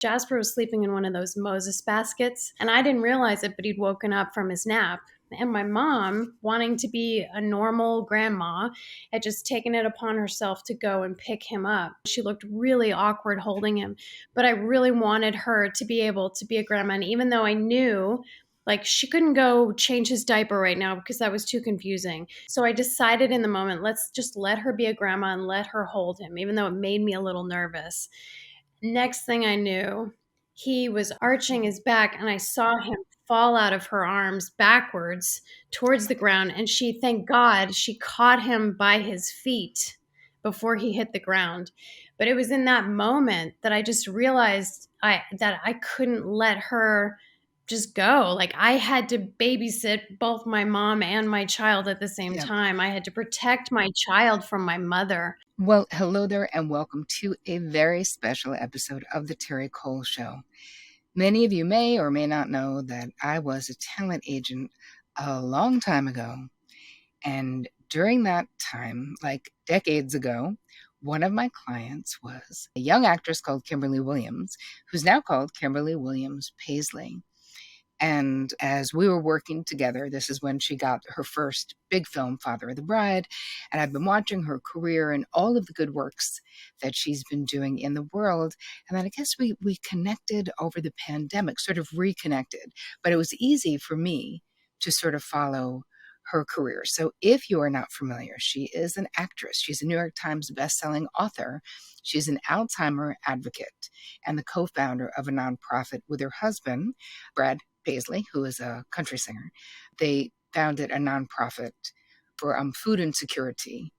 Jasper was sleeping in one of those Moses baskets, and I didn't realize it, but he'd woken up from his nap. And my mom, wanting to be a normal grandma, had just taken it upon herself to go and pick him up. She looked really awkward holding him, but I really wanted her to be able to be a grandma. And even though I knew like she couldn't go change his diaper right now because that was too confusing. So I decided in the moment, let's just let her be a grandma and let her hold him, even though it made me a little nervous. Next thing I knew, he was arching his back, and I saw him fall out of her arms backwards towards the ground. And she, thank God, she caught him by his feet before he hit the ground. But it was in that moment that I just realized that I couldn't let her just go. Like I had to babysit both my mom and my child at the same Yeah. time. I had to protect my child from my mother. Well, hello there, and welcome to a very special episode of the Terri Cole Show. Many of you may or may not know that I was a talent agent a long time ago. And during that time, like decades ago, one of my clients was a young actress called Kimberly Williams, who's now called Kimberly Williams-Paisley. And as we were working together, this is when she got her first big film, Father of the Bride. And I've been watching her career and all of the good works that she's been doing in the world. And then I guess we connected over the pandemic, sort of reconnected. But it was easy for me to sort of follow her career. So if you are not familiar, she is an actress. She's a New York Times bestselling author. She's an Alzheimer advocate and the co-founder of a nonprofit with her husband, Brad Paisley, who is a country singer. They founded a nonprofit for food insecurity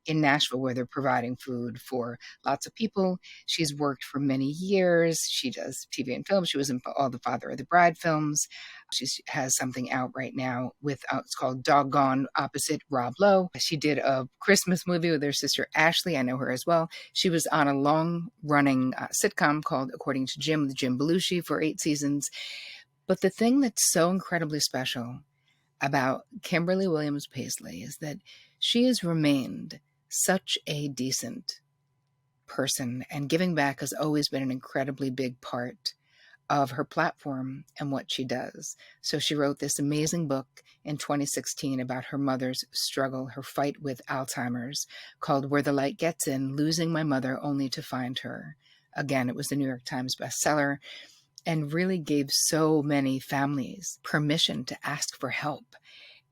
in Nashville, where they're providing food for lots of people. She's worked for many years. She does TV and film. She was in all the Father of the Bride films. She has something out right now with, it's called Doggone, opposite Rob Lowe. She did a Christmas movie with her sister Ashley. I know her as well. She was on a long-running sitcom called According to Jim with Jim Belushi for 8 seasons. But the thing that's so incredibly special about Kimberly Williams-Paisley is that she has remained such a decent person, and giving back has always been an incredibly big part of her platform and what she does. So she wrote this amazing book in 2016 about her mother's struggle, her fight with Alzheimer's, called Where the Light Gets In, Losing My Mother Only to Find Her. Again, it was the New York Times bestseller, and really gave so many families permission to ask for help.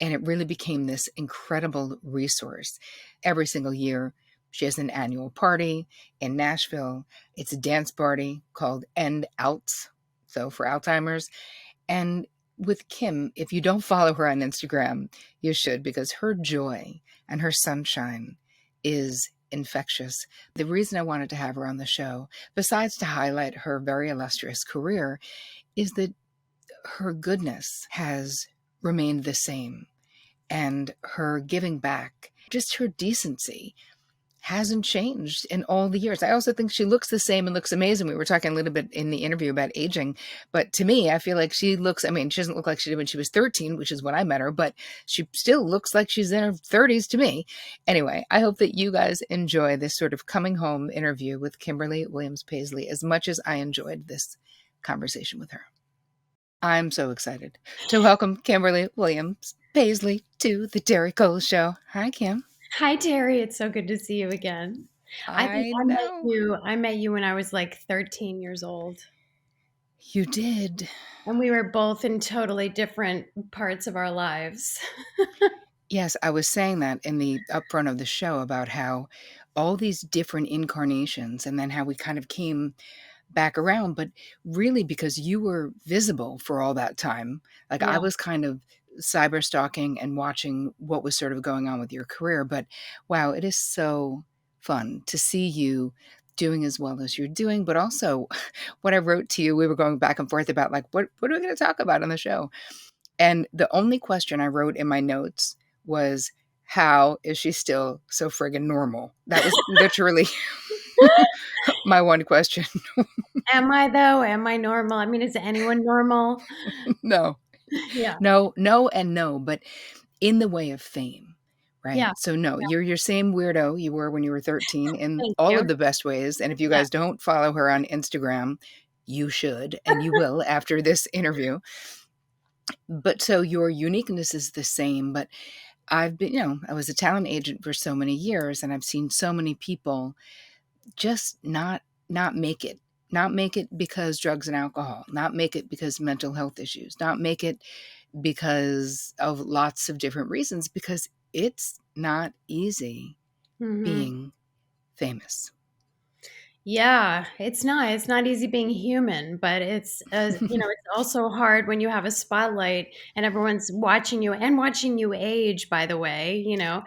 And it really became this incredible resource. Every single year, she has an annual party in Nashville. It's a dance party called End Alts, so for Alzheimer's. And with Kim, if you don't follow her on Instagram, you should, because her joy and her sunshine is infectious. The reason I wanted to have her on the show, besides to highlight her very illustrious career, is that her goodness has remained the same. And her giving back, just her decency, hasn't changed in all the years. I also think she looks the same and looks amazing. We were talking a little bit in the interview about aging, but to me, I feel like she looks, she doesn't look like she did when she was 13, which is when I met her, but she still looks like she's in her 30s to me. Anyway, I hope that you guys enjoy this sort of coming home interview with Kimberly Williams-Paisley as much as I enjoyed this conversation with her. I'm so excited to welcome Kimberly Williams-Paisley to the Terri Cole Show. Hi, Kim. Hi, Terri. It's so good to see you again. I think I know. I met you when I was like 13 years old. You did. And we were both in totally different parts of our lives. Yes, I was saying that in the upfront of the show about how all these different incarnations and then how we kind of came back around, but really because you were visible for all that time. Like Yeah. I was kind of cyber stalking and watching what was sort of going on with your career. But wow, it is so fun to see you doing as well as you're doing. But also what I wrote to you, we were going back and forth about like, what are we going to talk about on the show? And the only question I wrote in my notes was, how is she still so friggin' normal? That was literally my one question. Am I though? Am I normal? Is anyone normal? No. Yeah. No, and no, but in the way of fame, right? Yeah. So no, Yeah. you're your same weirdo you were when you were 13 in Thank all you. of the best ways. And if you Yeah. guys don't follow her on Instagram, you should, and you will after this interview. But so your uniqueness is the same, but I've been, I was a talent agent for so many years, and I've seen so many people just not make it. Not make it because drugs and alcohol, not make it because mental health issues, not make it because of lots of different reasons, because it's not easy Hmm. being famous. Yeah, it's not. It's not easy being human, but it's also hard when you have a spotlight and everyone's watching you and watching you age, by the way, Oh,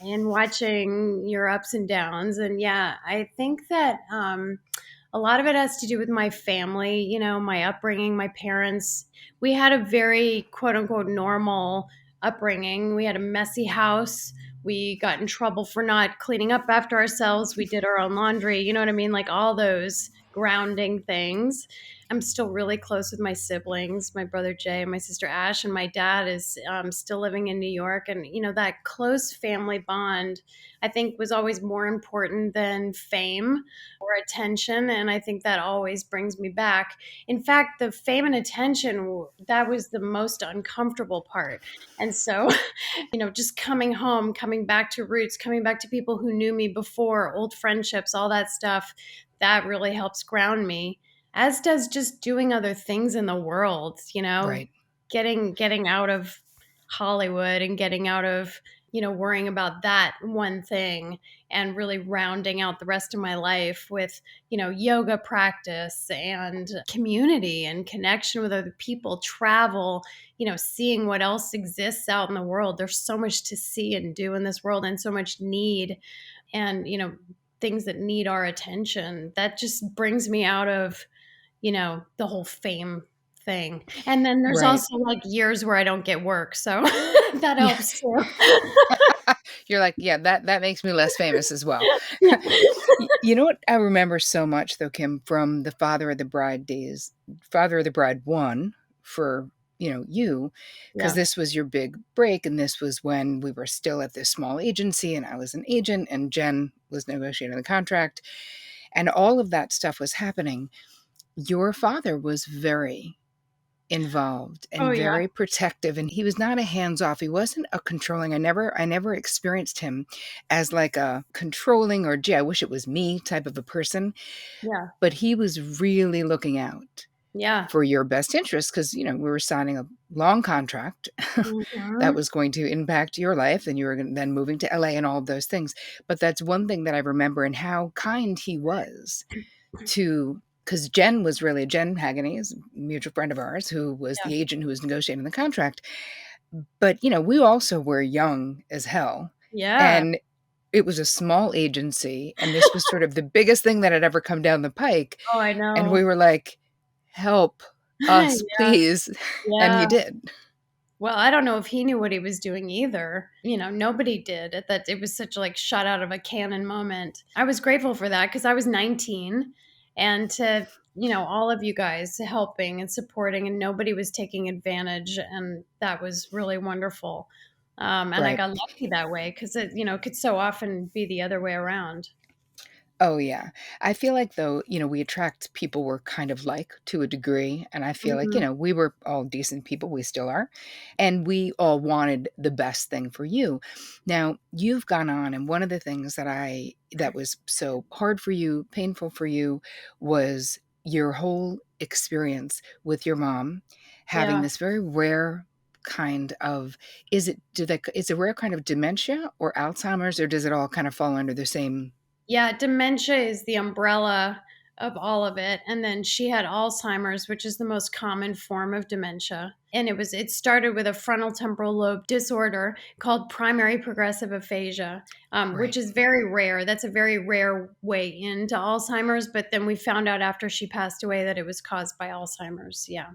and watching your ups and downs. And yeah, I think that a lot of it has to do with my family, my upbringing, my parents. We had a very quote unquote normal upbringing. We had a messy house. We got in trouble for not cleaning up after ourselves. We did our own laundry. You know what I mean? Like all those grounding things. I'm still really close with my siblings, my brother Jay and my sister Ash, and my dad is still living in New York. And, that close family bond, I think, was always more important than fame or attention. And I think that always brings me back. In fact, the fame and attention, that was the most uncomfortable part. And so, just coming home, coming back to roots, coming back to people who knew me before, old friendships, all that stuff, that really helps ground me, as does just doing other things in the world, right, getting out of Hollywood and getting out of, worrying about that one thing and really rounding out the rest of my life with, yoga practice and community and connection with other people, travel, seeing what else exists out in the world. There's so much to see and do in this world and so much need and, things that need our attention. That just brings me out of, the whole fame thing. And then there's right. also like years where I don't get work. So that Yeah. helps too. You're like, yeah, that makes me less famous as well. Yeah. You know what I remember so much though, Kim, from the Father of the Bride days, Father of the Bride 1 for, you, because Yeah. this was your big break. And this was when we were still at this small agency and I was an agent and Jen was negotiating the contract and all of that stuff was happening. Your father was very involved Oh, and yeah. very protective, and he was not a hands-off. He wasn't a controlling. I never experienced him as like a controlling or gee, I wish it was me type of a person, Yeah. but he was really looking out Yeah. for your best interest because we were signing a long contract that Mhm. was going to impact your life and you were then moving to LA and all of those things. But that's one thing that I remember and how kind he was to, because Jen Hagany is a mutual friend of ours who was Yeah. the agent who was negotiating the contract. But, we also were young as hell. Yeah. And it was a small agency. And this was sort of the biggest thing that had ever come down the pike. Oh, I And know. we were like, help us, Yeah. please. And Yeah. you did. Well, I don't know if he knew what he was doing either. Nobody did. That it was such like shot out of a cannon moment. I was grateful for that because I was 19 and to, all of you guys helping and supporting and nobody was taking advantage and that was really wonderful. And I Right. got lucky that way because it could so often be the other way around. Oh, yeah. I feel like, though, we attract people we're kind of like to a degree. And I feel like, Hmm. we were all decent people. We still are. And we all wanted the best thing for you. Now, you've gone on, and one of the things that was so hard for you, painful for you, was your whole experience with your mom having Yeah. this very rare kind of is it a rare kind of dementia or Alzheimer's, or does it all kind of fall under the same? Yeah, dementia is the umbrella of all of it. And then she had Alzheimer's, which is the most common form of dementia. And it started with a frontal temporal lobe disorder called primary progressive aphasia, which Right. is very rare. That's a very rare way into Alzheimer's. But then we found out after she passed away that it was caused by Alzheimer's. Yeah.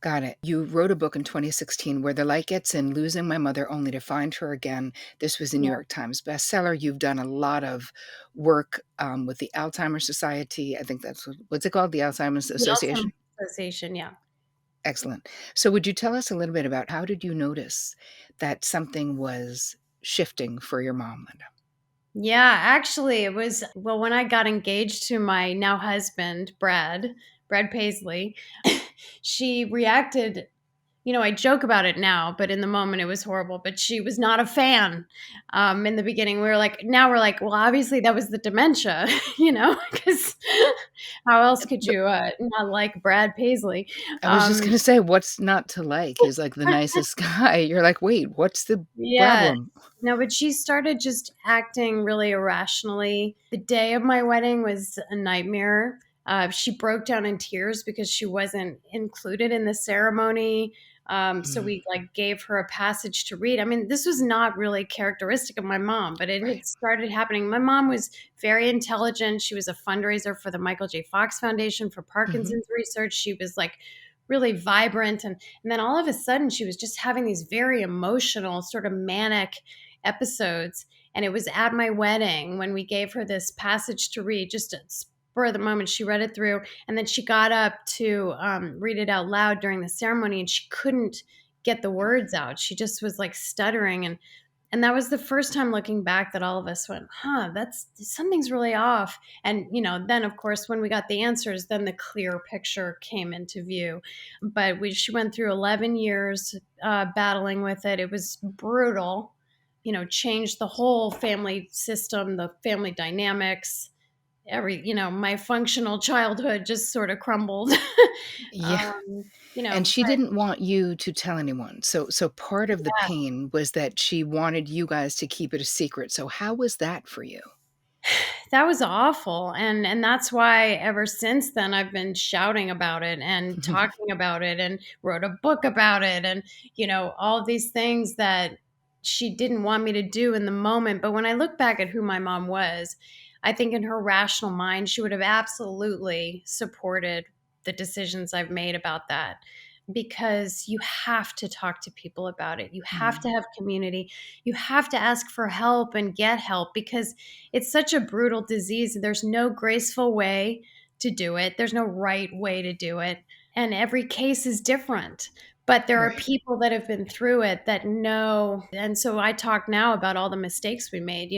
Got it. You wrote a book in 2016, Where the Light Gets In, Losing My Mother Only to Find Her Again. This was a New Yeah. York Times bestseller. You've done a lot of work with the Alzheimer's Society. I think that's what's it called? The Alzheimer's The Alzheimer's Association? Association. Yeah. Excellent. So would you tell us a little bit about how did you notice that something was shifting for your mom, Linda? Yeah, actually, it was, well, when I got engaged to my now husband, Brad, Brad Paisley, she reacted. I joke about it now, but in the moment it was horrible. But she was not a fan. In the beginning, now we're like, well, obviously that was the dementia, because how else could But you not like Brad Paisley? I was just Um, gonna say, what's not to like? He's like the nicest guy. You're like, "Wait, what's the yeah, problem?" no, but she started just acting really irrationally. The day of my wedding was a nightmare. She broke down in tears because she wasn't included in the ceremony. So Mm, we gave her a passage to read. I mean, this was not really characteristic of my mom, but it right. had started happening. My mom was very intelligent. She was a fundraiser for the Michael J. Fox Foundation for Mhm. Parkinson's research. She was really vibrant, and then all of a sudden she was just having these very emotional, sort of manic episodes. And it was at my wedding when we gave her this passage to read, just a spur of the moment. She read it through, and then she got up to read it out loud during the ceremony, and she couldn't get the words out. She just was stuttering, and that was the first time looking back that all of us went, huh, that's something's really off. And, then of course, when we got the answers, then the clear picture came into view. But she went through 11 years battling with it. It was brutal, changed the whole family system, the family dynamics, my functional childhood just sort of crumbled. Yeah. And she But didn't want you to tell anyone. So part of the pain was that she wanted you guys to keep it a secret. So how was that for you? that was awful, and that's why ever since then I've been shouting about it and talking about it and wrote a book about it, and all of these things that she didn't want me to do in the moment. But when I look back at who my mom was, I think in her rational mind she would have absolutely supported the decisions I've made about that, because you have to talk to people about it. You have to Mm, have community. You have to ask for help and get help, because it's such a brutal disease. There's no graceful way to do it. There's no right way to do it. And every case is different. But there are right. people that have been through it that know. And so I talk now about all the mistakes we made.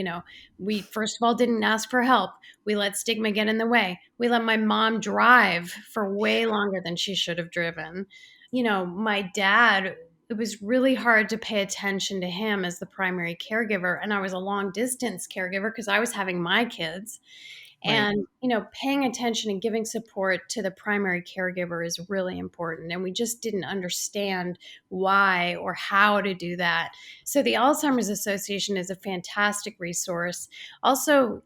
We first of all didn't ask for help. We let stigma get in the way. We let my mom drive for way longer than she should have driven. My dad, it was really hard to pay attention to him as the primary caregiver. And I was a long distance caregiver because I was having my kids. Right. And, paying attention and giving support to the primary caregiver is really important. And we just didn't understand why or how to do that. So the Alzheimer's Association is a fantastic resource. Also,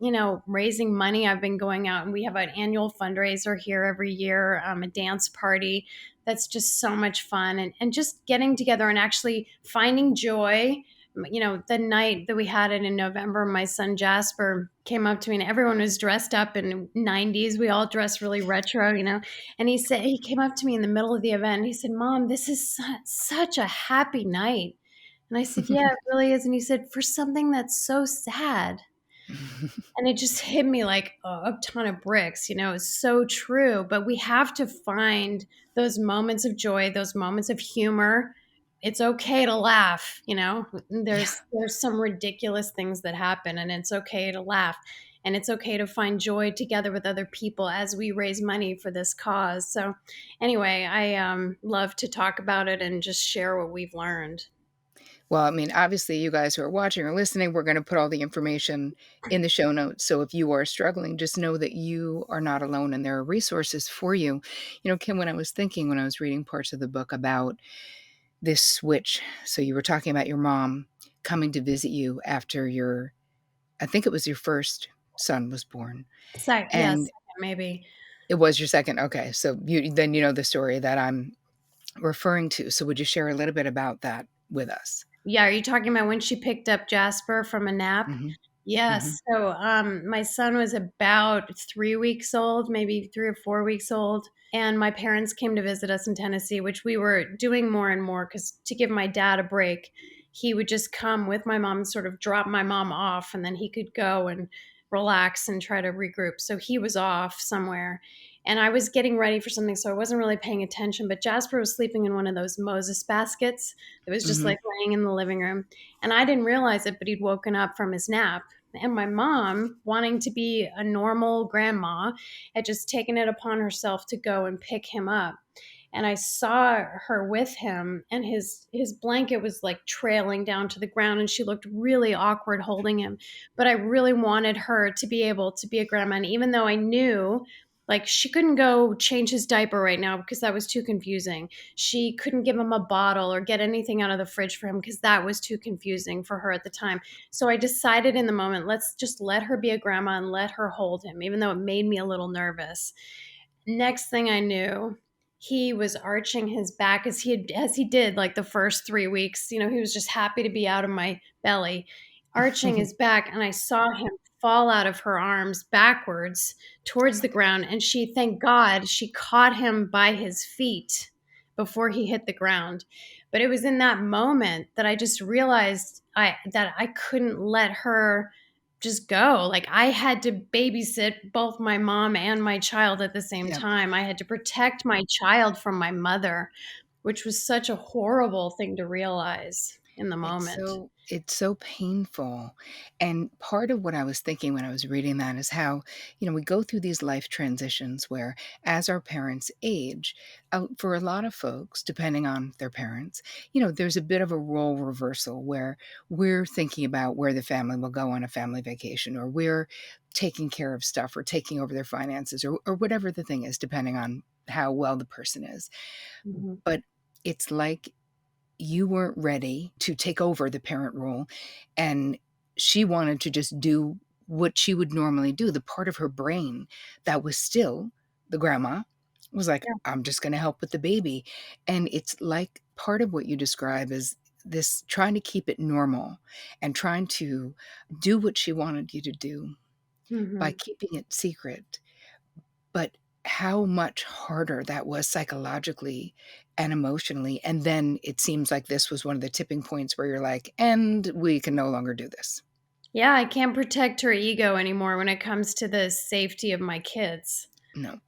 raising money. I've been going out, and we have an annual fundraiser here every year, a dance party that's just so much fun, and just getting together and actually finding joy. The night that we had it in November, my son Jasper came up to me, and everyone was dressed up in 90s. We all dressed really retro, and he came up to me in the middle of the event and he said, Mom, this is such a happy night. And I said, yeah, it really is. And he said, for something that's so sad. And it just hit me like a ton of bricks. It's so true. But we have to find those moments of joy, those moments of humor. It's okay to laugh. Yeah. There's some ridiculous things that happen, and it's okay to laugh. And it's okay to find joy together with other people as we raise money for this cause. So, anyway, I love to talk about it and just share what we've learned. Well, I mean, obviously, you guys who are watching or listening, we're going to put all the information in the show notes. So if you are struggling, just know that you are not alone and there are resources for you. Kim, when I was thinking, when I was reading parts of the book about this switch, so you were talking about your mom coming to visit you after I think it was your first son was born, Yes, and maybe. it was your second. Okay. So then you know the story that I'm referring to. So would you share a little bit about that with us? Yeah, are you talking about when she picked up Jasper from a nap? Hmm. Hmm. Yes. So my son was about 3 weeks old, maybe 3 or 4 weeks old. And my parents came to visit us in Tennessee, which we were doing more and more because to give my dad a break, he would just come with my mom and sort of drop my mom off, and then he could go and relax and try to regroup. So he was off somewhere. And I was getting ready for something, so I wasn't really paying attention. But Jasper was sleeping in one of those Moses baskets that was just Hmm. laying in the living room. And I didn't realize it, but he'd woken up from his nap. And my mom, wanting to be a normal grandma, had just taken it upon herself to go and pick him up. And I saw her with him, and his blanket was like trailing down to the ground, and she looked really awkward holding him. But I really wanted her to be able to be a grandma. And even though I knew like she couldn't go change his diaper right now because that was too confusing, she couldn't give him a bottle or get anything out of the fridge for him because that was too confusing for her at the time. So I decided in the moment, let's just let her be a grandma and let her hold him, even though it made me a little nervous. Next thing I knew, he was arching his back as he did like the first 3 weeks. He was just happy to be out of my belly, arching his back, and I saw him fall out of her arms backwards towards the ground. And thank God, she caught him by his feet before he hit the ground. But it was in that moment that I just realized that I couldn't let her just go. Like I had to babysit both my mom and my child at the same Yep. time. I had to protect my child from my mother, which was such a horrible thing to realize in the moment. It's so painful. And part of what I was thinking when I was reading that is how, we go through these life transitions where as our parents age, for a lot of folks, depending on their parents, there's a bit of a role reversal where we're thinking about where the family will go on a family vacation, or we're taking care of stuff or taking over their finances, or whatever the thing is, depending on how well the person is. Mhm. But it's like you weren't ready to take over the parent role, and she wanted to just do what she would normally do. The part of her brain that was still the grandma was like, Yeah. I'm just going to help with the baby. And it's like part of what you describe is this trying to keep it normal and trying to do what she wanted you to do by Mhm. keeping it secret. But how much harder that was psychologically and emotionally, and then it seems like this was one of the tipping points where you're like, "And we can no longer do this." Yeah, I can't protect her ego anymore when it comes to the safety of my kids. No,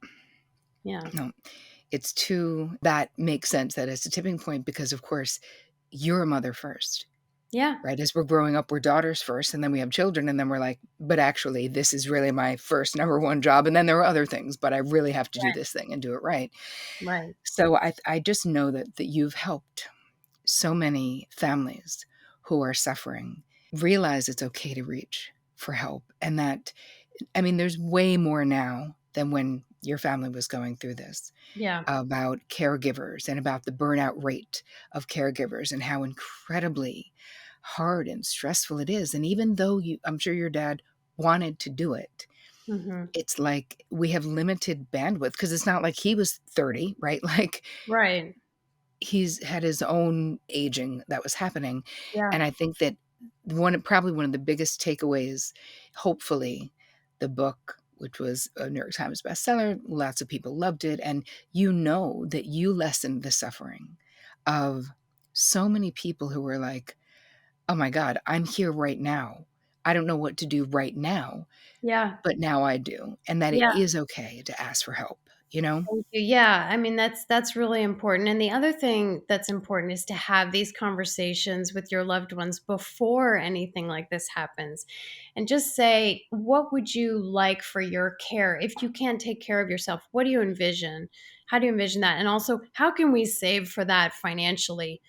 Yeah. no. It's too that makes sense that it's a tipping point because, of course, you're a mother first, Yeah. right? As we're growing up, we're daughters first, and then we have children, and then we're like, "But actually, this is really my first number one job, and then there are other things, but I really have to do Right. this thing and do it right." Right. So I just know that you've helped so many families who are suffering realize it's okay to reach for help. And that, I mean, there's way more now than when your family was going through this Yeah. about caregivers and about the burnout rate of caregivers and how incredibly hard and stressful it is. And even though I'm sure your dad wanted to do it, Mhm. it's like we have limited bandwidth because it's not like he was 30, right? Like Right. he's had his own aging that was happening, Yeah. and I think that probably one of the biggest takeaways, hopefully, the book, which was a New York Times bestseller, lots of people loved it, and that you lessened the suffering of so many people who were like, "Oh my god, I'm here right now. I don't know what to do right now, Yeah. but now I do," and that it Yeah. is okay to ask for help, you know? Thank you. Yeah, I mean that's really important. And the other thing that's important is to have these conversations with your loved ones before anything like this happens. And just say, what would you like for your care? If you can't take care of yourself, what do you envision? How do you envision that? And also, how can we save for that financially?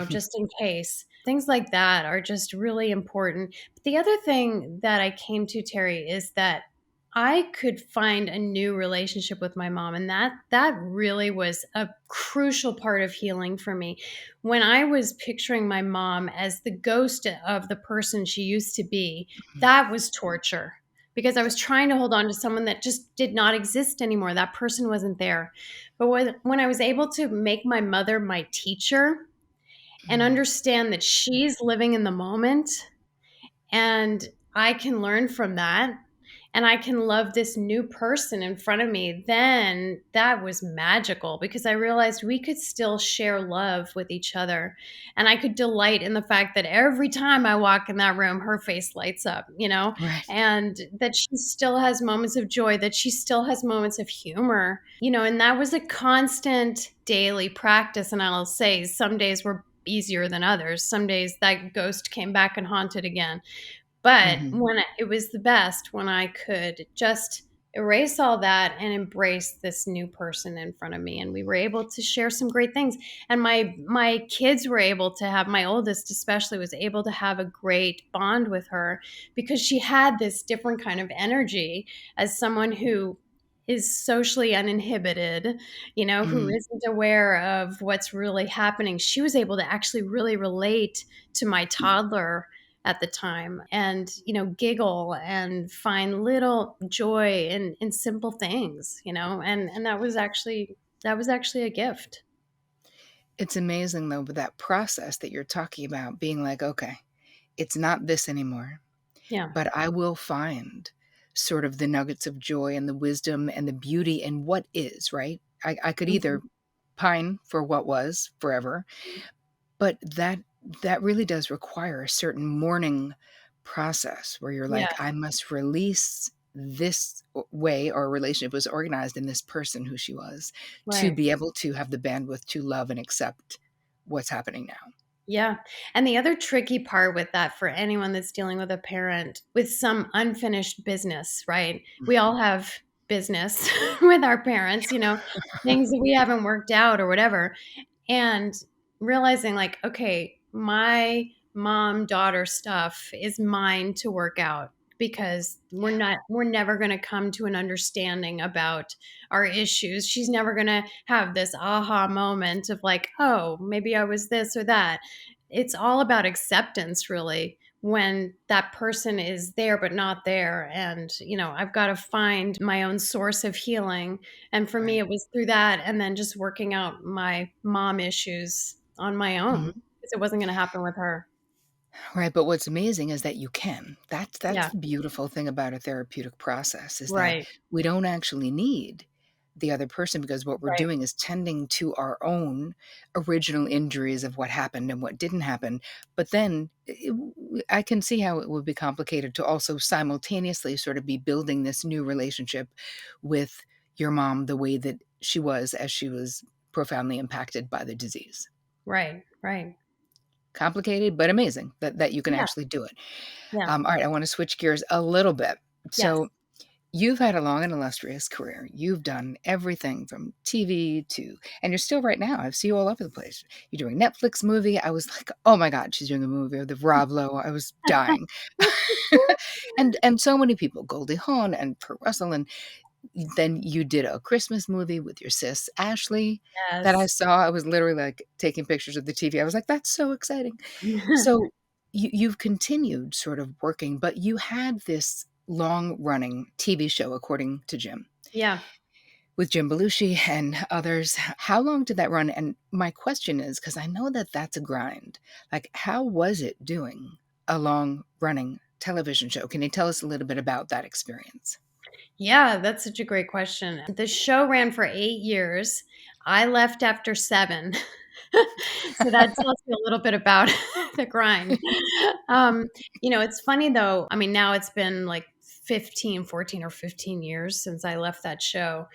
Just in case. Things like that are just really important. But the other thing that I came to, Terry, is that I could find a new relationship with my mom, and that really was a crucial part of healing for me. When I was picturing my mom as the ghost of the person she used to be, that was torture because I was trying to hold on to someone that just did not exist anymore. That person wasn't there. But when I was able to make my mother my teacher and understand that she's living in the moment and I can learn from that and I can love this new person in front of me, then that was magical because I realized we could still share love with each other. And I could delight in the fact that every time I walk in that room, her face lights up, Right. and that she still has moments of joy, that she still has moments of humor, and that was a constant daily practice. And I'll say some days were easier than others. Some days that ghost came back and haunted again, But Mhm. it was the best when I could just erase all that and embrace this new person in front of me, and we were able to share some great things. And my kids were able to have, my oldest especially was able to have a great bond with her, because she had this different kind of energy as someone who is socially uninhibited, who Mm. isn't aware of what's really happening. She was able to actually really relate to my toddler at the time, and giggle and find little joy in simple things, and that was actually a gift. It's amazing though, with that process that you're talking about being like, "Okay, it's not this anymore, Yeah. but I will find sort of the nuggets of joy and the wisdom and the beauty in what is," right? I could Mhm. either pine for what was forever, but that really does require a certain mourning process where you're like, "I Yes. must release this way our relationship was organized in this person who she was, to Right. be able to have the bandwidth to love and accept what's happening now." Yeah. And the other tricky part with that, for anyone that's dealing with a parent with some unfinished business, right? We all have business with our parents, things that we haven't worked out or whatever. And realizing, like, okay, my mom daughter stuff is mine to work out, because we're never going to come to an understanding about our issues. She's never going to have this aha moment of like, oh, maybe I was this or that. It's all about acceptance, really, when that person is there but not there. And I've got to find my own source of healing, and for me, Right. it was through that, and then just working out my mom issues on my own, Mhm. because it wasn't going to happen with her. Right, but what's amazing is that you can. That's Yeah. the beautiful thing about a therapeutic process, is that Right. we don't actually need the other person, because what we're Right. doing is tending to our own original injuries of what happened and what didn't happen. But then I can see how it would be complicated to also simultaneously sort of be building this new relationship with your mom the way that she was as she was profoundly impacted by the disease. Right. Right. Complicated, but amazing that you can Yeah. actually do it. Yeah. All right, I want to switch gears a little bit. Yes. So, you've had a long and illustrious career. You've done everything from TV to, and you're still right now. I see you all over the place. You're doing a Netflix movie. I was like, oh my God, she's doing a movie with Rob Lowe. I was dying. And so many people, Goldie Hawn and Kurt Russell, and then you did a Christmas movie with your sis Ashley that I Yes. saw. I was literally like taking pictures of the TV. I was like, that's so exciting. So you've continued sort of working, but you had this long running TV show, according to Jim, Yeah. with Jim Belushi and others. How long did that run? And my question is, because I know that that's a grind, like, how was it doing a long running television show? Can you tell us a little bit about that experience? Yeah, that's such a great question. The show ran for 8 years. I left after 7. So that tells you a little bit about the grind. It's funny though. I mean, now it's been like 15, 14, or 15 years since I left that show.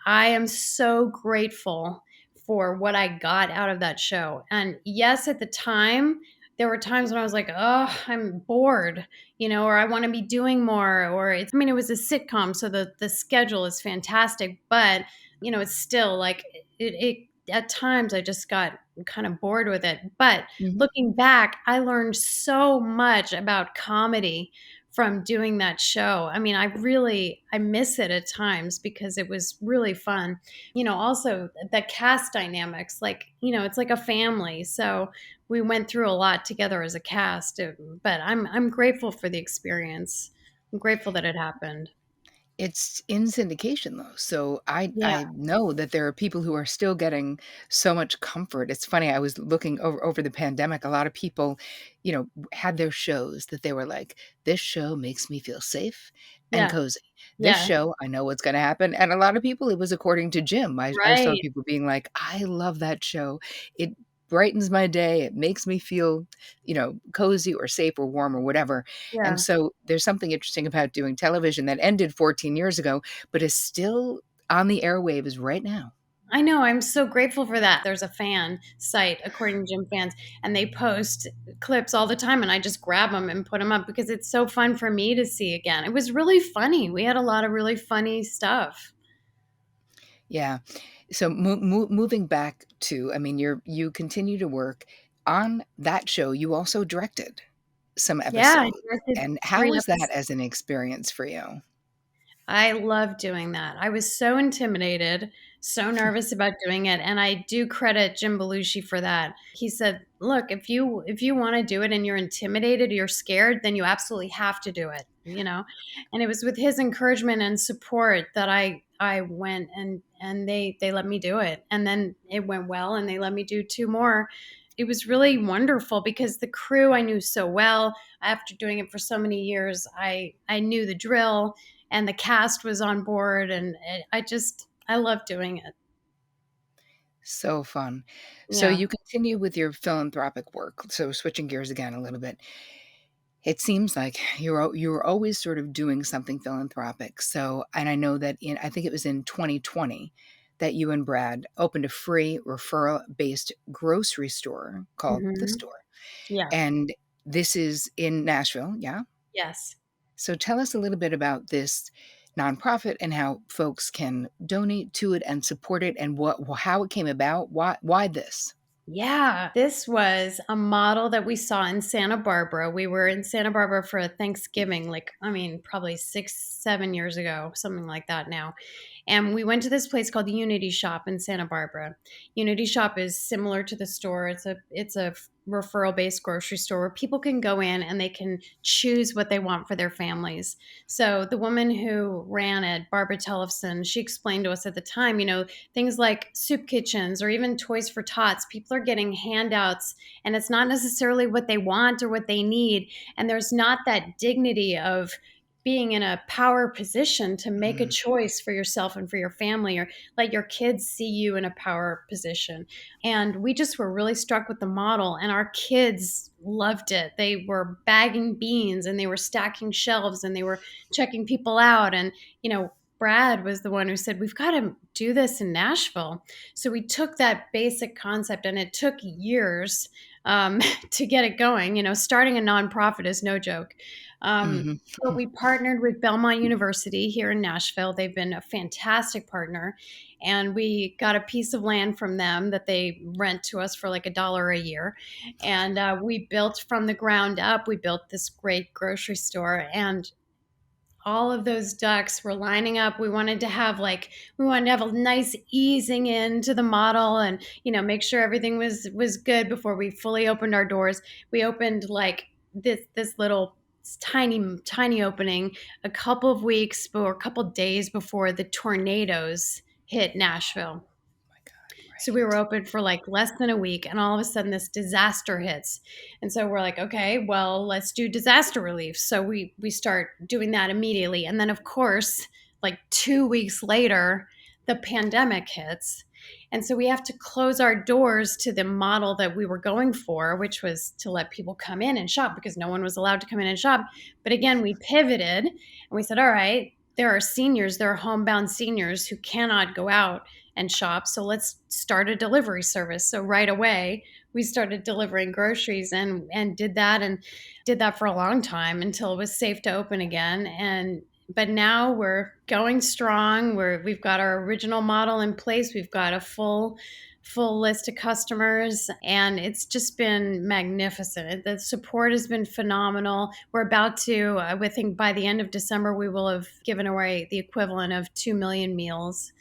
I am so grateful for what I got out of that show. And yes, at the time, there were times when I was like, oh, I'm bored, or I want to be doing more. Or it was a sitcom, so the schedule is fantastic, but it's still like at times I just got kind of bored with it. But Mhm. looking back, I learned so much about comedy from doing that show. I mean, I miss it at times because it was really fun. Also the cast dynamics, like, it's like a family. So we went through a lot together as a cast, but I'm grateful for the experience. I'm grateful that it happened. It's in syndication though, so Yeah. I know that there are people who are still getting so much comfort. It's funny, I was looking over the pandemic, a lot of people, had their shows that they were like, "This show makes me feel safe and Yeah. cozy. This Yeah. show, I know what's gonna happen," and a lot of people, it was according to Jim. I saw Right. people being like, "I love that show. It brightens my day. It makes me feel, cozy or safe or warm or whatever." And Yeah. so there's something interesting about doing television that ended 14 years ago, but is still on the airwaves right now. I know. I'm so grateful for that. There's a fan site, according to Gym Fans, and they post clips all the time, and I just grab them and put them up because it's so fun for me to see again. It was really funny. We had a lot of really funny stuff. Yeah. So moving back to, I mean, you continue to work on that show. You also directed some Yeah, I episodes. directed And how 3 was that episodes. as an experience for you? I love doing that. I was so intimidated, so nervous about doing it, and I do credit Jim Belushi for that. He said, "Look, if you want to do it and you're intimidated, or you're scared, then you absolutely have to do it." And it was with his encouragement and support that I went, and they let me do it. And then it went well, and they let me do two more. It was really wonderful because the crew I knew so well. After doing it for so many years, I knew the drill, and the cast was on board, and I love doing it. So fun. So Yeah. you continue with your philanthropic work. So switching gears again a little bit. It seems like you're always sort of doing something philanthropic. So, and I know that in I think it was in 2020 that you and Brad opened a free referral-based grocery store called The Hmm. Store. Yeah. And this is in Nashville, yeah? Yes. So tell us a little bit about this nonprofit and how folks can donate to it and support it and what how it came about. Why this? Yeah, this was a model that we saw in Santa Barbara. We were in Santa Barbara for a Thanksgiving, like, I mean, probably 6, 7 years ago, something like that now. And we went to this place called Unity Shop in Santa Barbara. Unity Shop is similar to the store. It's a referral based grocery store where people can go in and they can choose what they want for their families. So the woman who ran it, Barbara Tellefson, she explained to us at the time, things like soup kitchens or even Toys for Tots. People are getting handouts, and it's not necessarily what they want or what they need. And there's not that dignity of being in a power position to make a Mm, choice for yourself and for your family, or let your kids see you in a power position. And we just were really struck with the model, and our kids loved it. They were bagging beans, and they were stacking shelves, and they were checking people out. And, Brad was the one who said, "We've got to do this in Nashville." So we took that basic concept, and it took years to get it going. Starting a nonprofit is no joke. mhm. But we partnered with Belmont University here in Nashville. They've been a fantastic partner. And we got a piece of land from them that they rent to us for like $1 a year. And we built from the ground up. We built this great grocery store. And all of those ducks were lining up. We wanted to have a nice easing into the model, and make sure everything was good before we fully opened our doors. We opened like this little tiny opening a couple of weeks or a couple of days before the tornadoes hit Nashville. My God, So we were right. open for like less than a week, and all of a sudden this disaster hits. And so we're like, okay, well, let's do disaster relief. So we start doing that immediately. And then of course, like 2 weeks later, the pandemic hits. And so we have to close our doors to the model that we were going for, which was to let people come in and shop because no one was allowed to come in and shop. But again, we pivoted and we said, all right, there are homebound seniors who cannot go out and shop. So let's start a delivery service. So right away, we started delivering groceries, and did that for a long time until it was safe to open again. And but now we're going strong. We've got our original model in place. We've got a full list of customers, and it's just been magnificent. The support has been phenomenal. We're about to, I think by the end of December, we will have given away the equivalent of 2 million meals.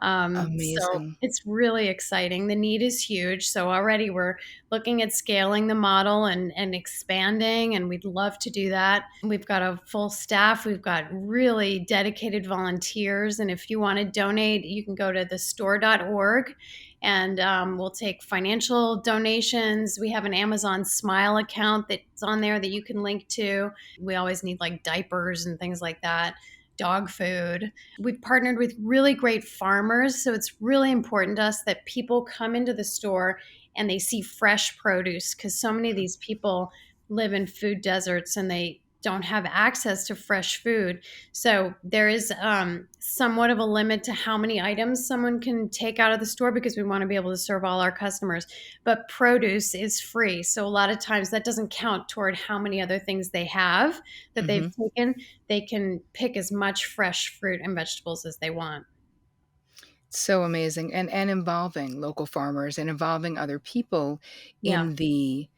So Amazing. it's really exciting. The need is huge. So already we're looking at scaling the model and expanding, and we'd love to do that. We've got a full staff. We've got really dedicated volunteers. And if you want to donate, you can go to thestore.org, and we'll take financial donations. We have an Amazon Smile account that's on there that you can link to. We always need like diapers and things like that, dog food. We've partnered with really great farmers, so it's really important to us that people come into the store and they see fresh produce, because so many of these people live in food deserts, and don't have access to fresh food. So there is somewhat of a limit to how many items someone can take out of the store because we want to be able to serve all our customers. But produce is free. So a lot of times that doesn't count toward how many other things they have that they've Hmm. taken. They can pick as much fresh fruit and vegetables as they want. So amazing, and involving local farmers and involving other people Yeah. in the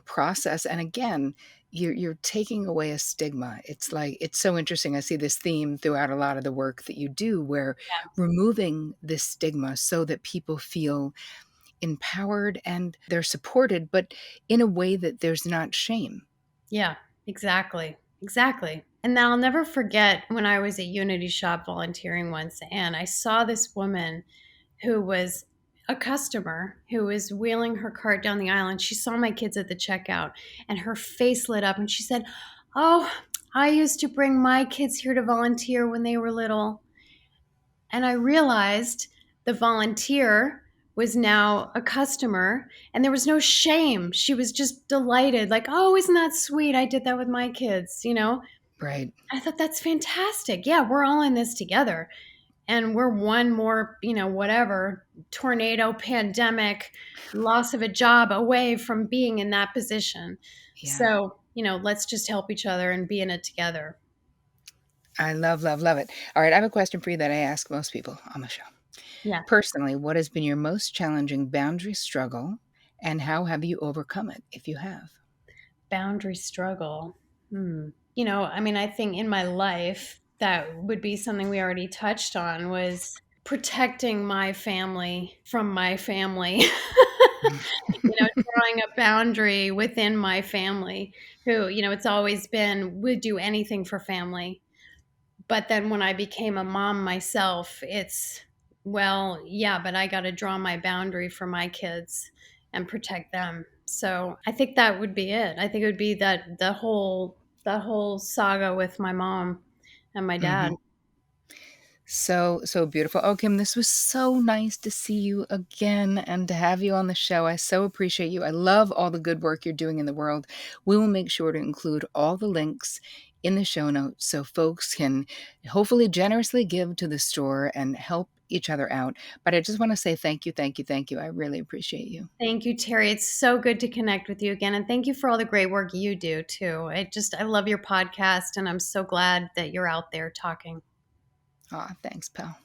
process, and again, you're taking away a stigma. It's like it's so interesting. I see this theme throughout a lot of the work that you do, where removing this stigma so that people feel empowered and they're supported, but in a way that there's not shame. Yeah, exactly. Exactly. And then I'll never forget when I was at Unity Shop volunteering once and I saw this woman who was a customer who was wheeling her cart down the aisle and she saw my kids at the checkout and her face lit up and she said, "Oh, I used to bring my kids here to volunteer when they were little." And I realized the volunteer was now a customer and there was no shame. She was just delighted, like, "Oh, isn't that sweet? I did that with my kids, you know?" Right. I thought that's fantastic. Yeah, we're all in this together. And we're one more, whatever, tornado, pandemic, loss of a job away from being in that position. Yeah. So, let's just help each other and be in it together. I love, love, love it. All right, I have a question for you that I ask most people on the show. Yeah. Personally, what has been your most challenging boundary struggle, and how have you overcome it, if you have? Boundary struggle. I mean, I think in my life, that would be something we already touched on was protecting my family from my family. Drawing a boundary within my family who, it's always been would do anything for family. But then when I became a mom myself, it's, well, yeah, but I got to draw my boundary for my kids and protect them. So I think that would be it. I think it would be that the whole saga with my mom and my dad. Mhm. So, so beautiful. Oh, Kim, this was so nice to see you again and to have you on the show. I so appreciate you. I love all the good work you're doing in the world. We will make sure to include all the links in the show notes so folks can hopefully generously give to the store and help each other out. But I just want to say thank you, thank you, thank you. I really appreciate you. Thank you, Terry. It's so good to connect with you again. And thank you for all the great work you do too. I love your podcast and I'm so glad that you're out there talking. Aw, thanks, pal.